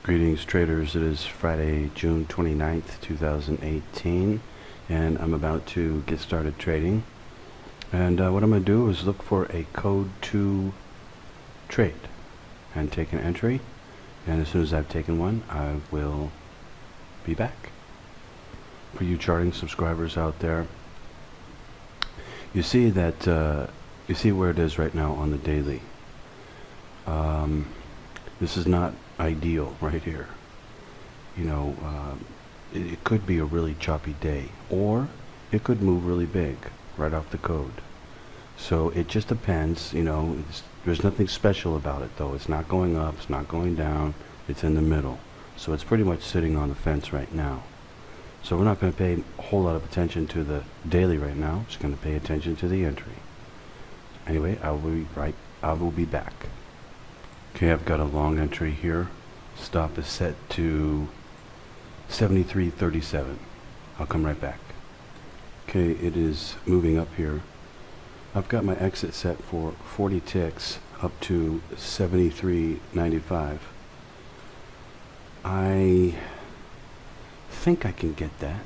Greetings traders, it is Friday, June 29th, 2018, and I'm about to get started trading. And what I'm going to do is look for a code to trade and take an entry, and as soon as I've taken one, I will be back. For you charting subscribers out there, you see that, you see where it is right now on the daily. This is not ideal right here. You know, it could be a really choppy day, or it could move really big right off the code. So it just depends, you know. There's nothing special about it though. It's not going up, it's not going down, it's in the middle. So it's pretty much sitting on the fence right now. So we're not going to pay a whole lot of attention to the daily right now. Just going to pay attention to the entry. Anyway, I will be back. Okay, I've got a long entry here. Stop is set to 73.37. I'll come right back. Okay, it is moving up here. I've got my exit set for 40 ticks up to 73.95. I think I can get that.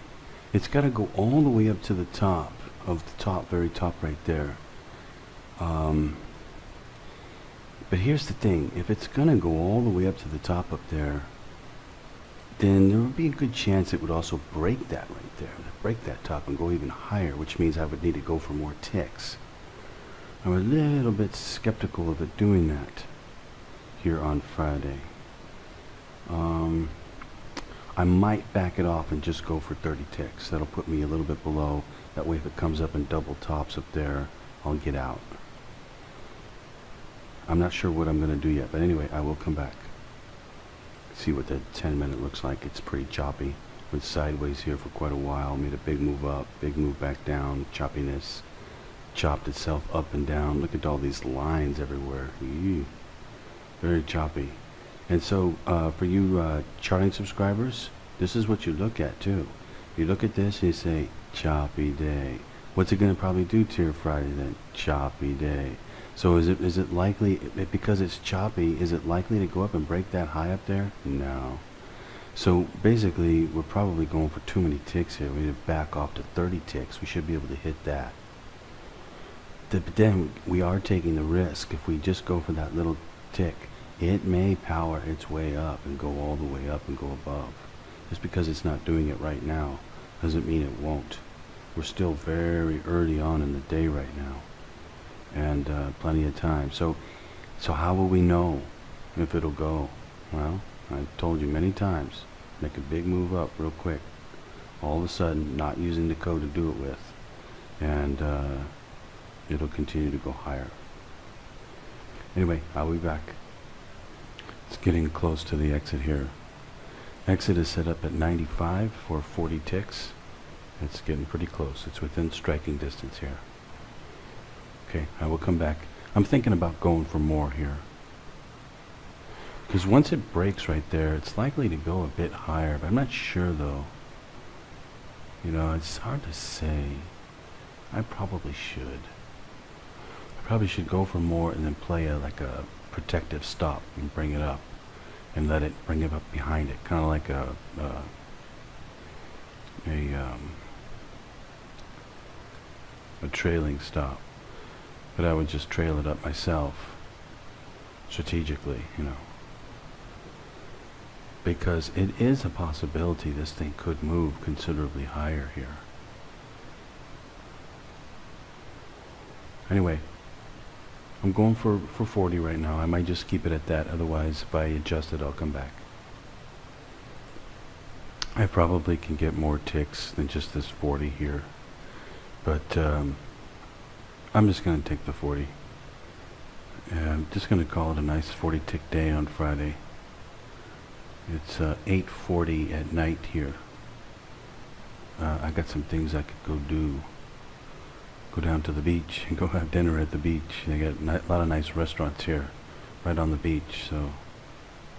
It's got to go all the way up to the top of the top, very top right there. But here's the thing, if it's gonna go all the way up to the top up there, then there would be a good chance it would also break that right there, break that top and go even higher, which means I would need to go for more ticks. I'm a little bit skeptical of it doing that here on Friday. I might back it off and just go for 30 ticks. That'll put me a little bit below. That way if it comes up and double tops up there, I'll get out. I'm not sure what I'm going to do yet, but anyway, I will come back. See what the 10-minute looks like. It's pretty choppy. Went sideways here for quite a while. Made a big move up, big move back down. Choppiness. Chopped itself up and down. Look at all these lines everywhere. Eee. Very choppy. And so, for you charting subscribers, this is what you look at too. You look at this and you say, choppy day. What's it going to probably do to your Friday then? Choppy day. So is it likely, because it's choppy, is it likely to go up and break that high up there? No. So basically, we're probably going for too many ticks here. We need to back off to 30 ticks. We should be able to hit that. But then we are taking the risk. If we just go for that little tick, it may power its way up and go all the way up and go above. Just because it's not doing it right now doesn't mean it won't. We're still very early on in the day right now. And plenty of time. So how will we know if it'll go? Well, I've told you many times, make a big move up real quick. All of a sudden, not using the code to do it with. And it'll continue to go higher. Anyway, I'll be back. It's getting close to the exit here. Exit is set up at 95 for 40 ticks. It's getting pretty close. It's within striking distance here. Okay, I will come back. I'm thinking about going for more here. Because once it breaks right there, it's likely to go a bit higher, but I'm not sure though. You know, it's hard to say. I probably should. I probably should go for more and then play like a protective stop and bring it up. And let it bring it up behind it. Kind of like a trailing stop. But I would just trail it up myself, strategically, you know. Because it is a possibility this thing could move considerably higher here. Anyway, I'm going for 40 right now. I might just keep it at that, otherwise if I adjust it, I'll come back. I probably can get more ticks than just this 40 here. But, I'm just going to take the 40. I'm just going to call it a nice 40 tick day on Friday. It's 8:40 at night here. I got some things I could go do. Go down to the beach and go have dinner at the beach. They got a lot of nice restaurants here, right on the beach. So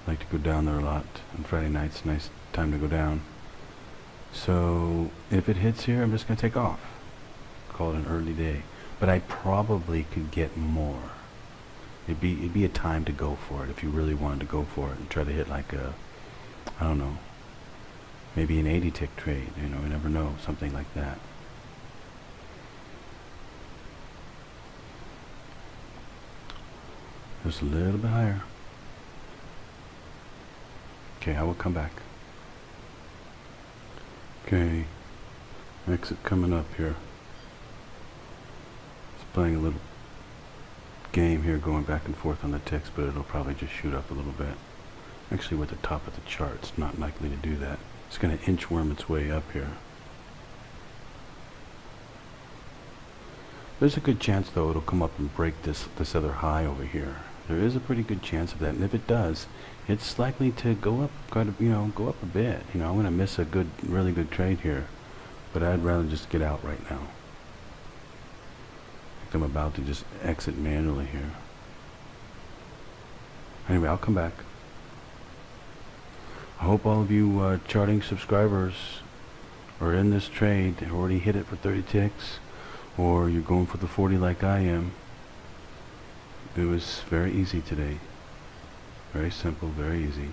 I like to go down there a lot on Friday nights. Nice time to go down. So if it hits here, I'm just going to take off. Call it an early day. But I probably could get more. It'd be a time to go for it if you really wanted to go for it and try to hit like a I don't know, maybe an 80 tick trade, you never know, something like that. Just a little bit higher. Okay, I will come back. Okay, exit coming up here. It's playing a little game here, going back and forth on the ticks, but it'll probably just shoot up a little bit. Actually, we're at the top of the chart. It's not likely to do that. It's going to inchworm its way up here. There's a good chance, though, it'll come up and break this other high over here. There is a pretty good chance of that, and if it does, it's likely to go up go up a bit. I'm going to miss a really good trade here, but I'd rather just get out right now. I think I'm about to just exit manually here. Anyway, I'll come back. I hope all of you charting subscribers are in this trade, already hit it for 30 ticks, or you're going for the 40 like I am. It was very easy today. Very simple, very easy.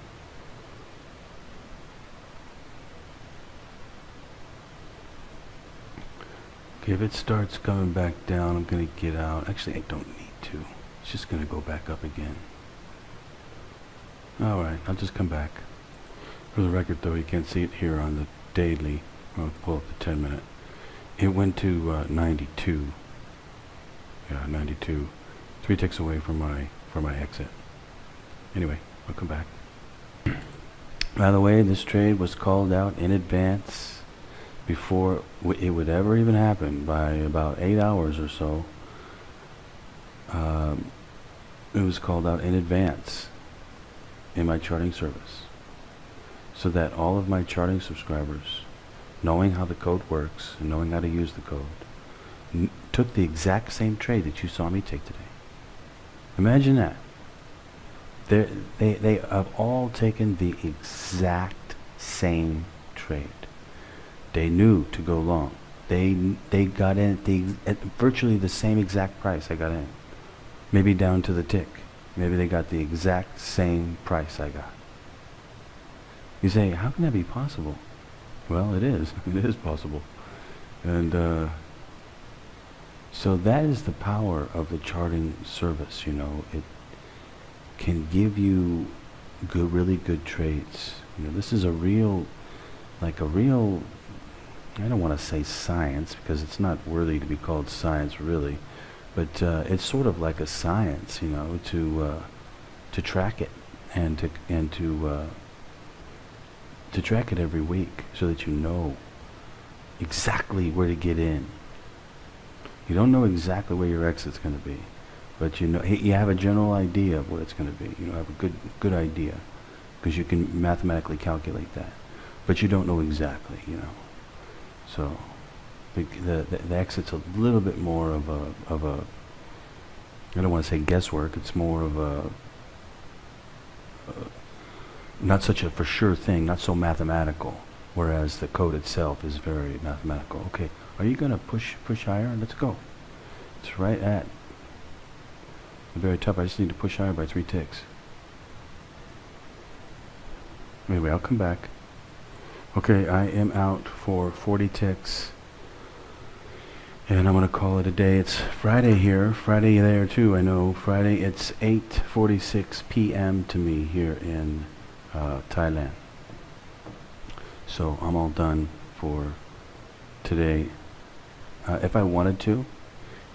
Okay, if it starts coming back down, I'm going to get out. Actually, I don't need to. It's just going to go back up again. Alright, I'll just come back. For the record, though, you can't see it here on the daily. I'll pull up the 10-minute. It went to 92. Yeah, 92. 3 ticks away from my exit. Anyway, I'll come back. By the way, this trade was called out in advance before it would ever even happen, by about 8 hours or so. It was called out in advance in my charting service, so that all of my charting subscribers, knowing how the code works and knowing how to use the code, took the exact same trade that you saw me take today. Imagine that. They have all taken the exact same trade. They knew to go long. They got in at virtually the same exact price I got in. Maybe down to the tick. Maybe they got the exact same price I got. You say, how can that be possible? Well, it is. It is possible. And so that is the power of the charting service. It can give you really good trades. This is I don't want to say science, because it's not worthy to be called science, really, but it's sort of like a science, to track it and to track it every week, so that you know exactly where to get in. You don't know exactly where your exit's going to be, but you have a general idea of what it's going to be. You have a good idea, because you can mathematically calculate that, but you don't know exactly. So the exit's a little bit more of a I don't want to say guesswork. It's more of a not such a for sure thing, not so mathematical. Whereas the code itself is very mathematical. Okay, are you going to push higher? Let's go. It's right at the very top. I just need to push higher by 3 ticks. Anyway, I'll come back. Okay, I am out for 40 ticks. And I'm going to call it a day. It's Friday here. Friday there too, I know. Friday, it's 8:46 p.m. to me here in Thailand. So I'm all done for today. If I wanted to,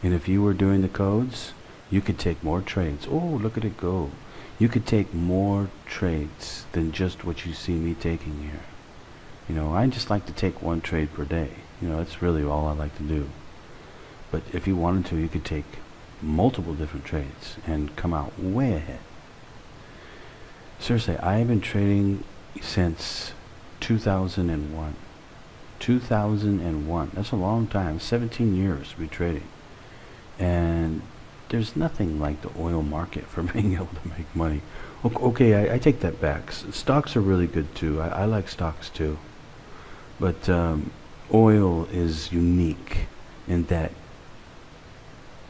and if you were doing the codes, you could take more trades. Oh, look at it go. You could take more trades than just what you see me taking here. I just like to take 1 trade per day. That's really all I like to do. But if you wanted to, you could take multiple different trades and come out way ahead. Seriously, I have been trading since 2001. 2001. That's a long time. 17 years to be trading. And there's nothing like the oil market for being able to make money. Okay, I take that back. Stocks are really good too. I like stocks too. But oil is unique in that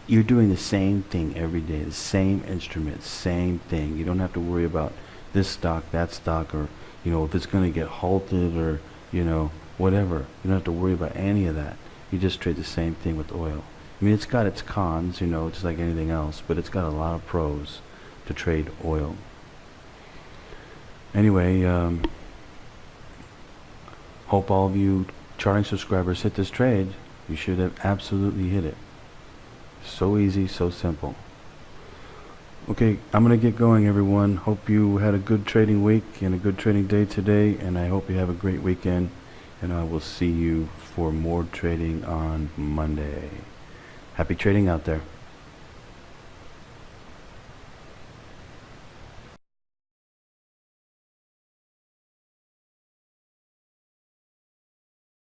you're doing the same thing every day, the same instrument, same thing. You don't have to worry about this stock, that stock, or, you know, if it's going to get halted or, you know, whatever. You don't have to worry about any of that. You just trade the same thing with oil. I mean, it's got its cons, you know, just like anything else, but it's got a lot of pros to trade oil. Anyway, hope all of you charting subscribers hit this trade. You should have absolutely hit it. So easy, so simple. Okay, I'm going to get going, everyone. Hope you had a good trading week and a good trading day today, and I hope you have a great weekend, and I will see you for more trading on Monday. Happy trading out there.